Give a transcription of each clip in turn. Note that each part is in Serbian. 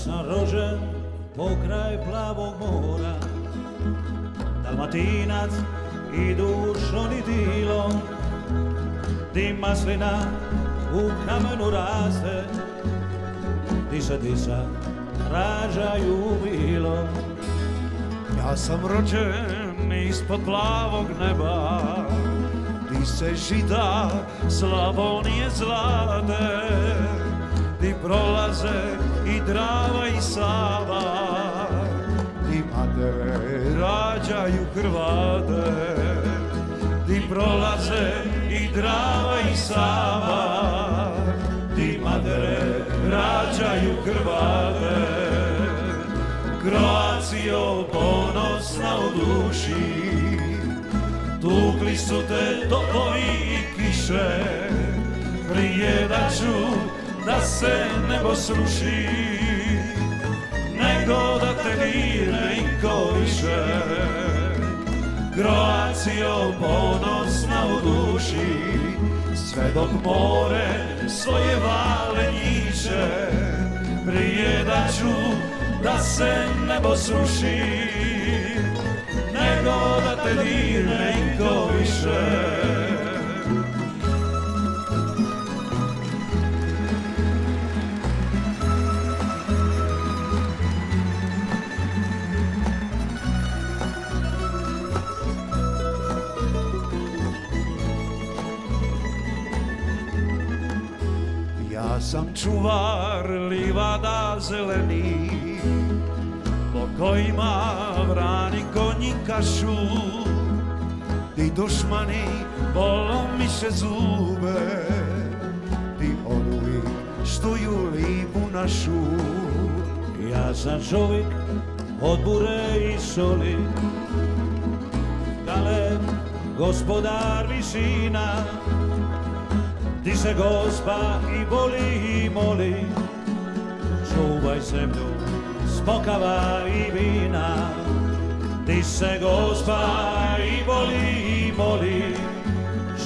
sam rođen pokraj plavog mora, Dalmatinac i dušom i dilom, di maslina u kamenu raste, disa, rađaju bilom. Ja sam rođen ispod plavog neba, di se žida Slavonije zlate, di prolaze i Drava i Sava, di matere rađaju Hrvate, di prolaze i Drava i Sava, di matere rađaju Hrvate. Croacio, ponosna u duši, tukli su te topovi i kiše, prijedaću da se nebo sruši, nego da te dirne iko više. Croacio, ponosna u duši, sve dok more svoje vale njiče, prijedaću da se nebo sruši, nego da te dirne iko više. Ja sam čuvar livada zelenih, po kojima vrani konji kašu, di dušmani polomiše zube, di oluji štuju lipu našu. Ja sam čovjek od bure i soli, Galeb, gospodar visina, di se Gospa i voli i moli, čuvaj zemlju smokava i vina. Di se Gospa i voli i moli,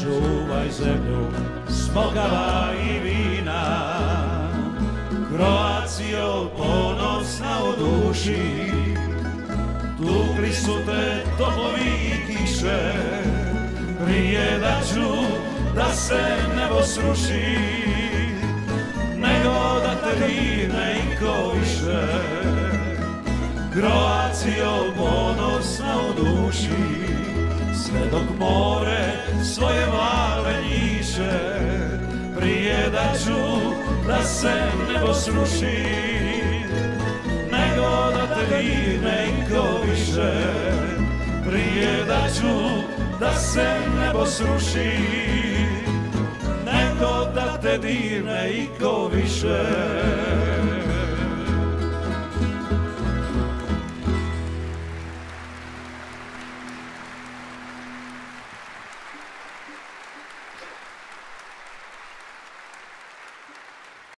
čuvaj zemlju smokava i vina. Croacio, ponosna u duši, tukli su te topovi i kiše, prijedaću da se nebo sruši, nego da te dirne iko više. Croacio, ponosna u duši, sve dok more svoje vale njiše, prijedaću da se nebo sruši, nego da te dirne iko više. Prijedaću da se nebo sruši, nego da te dirne iko više.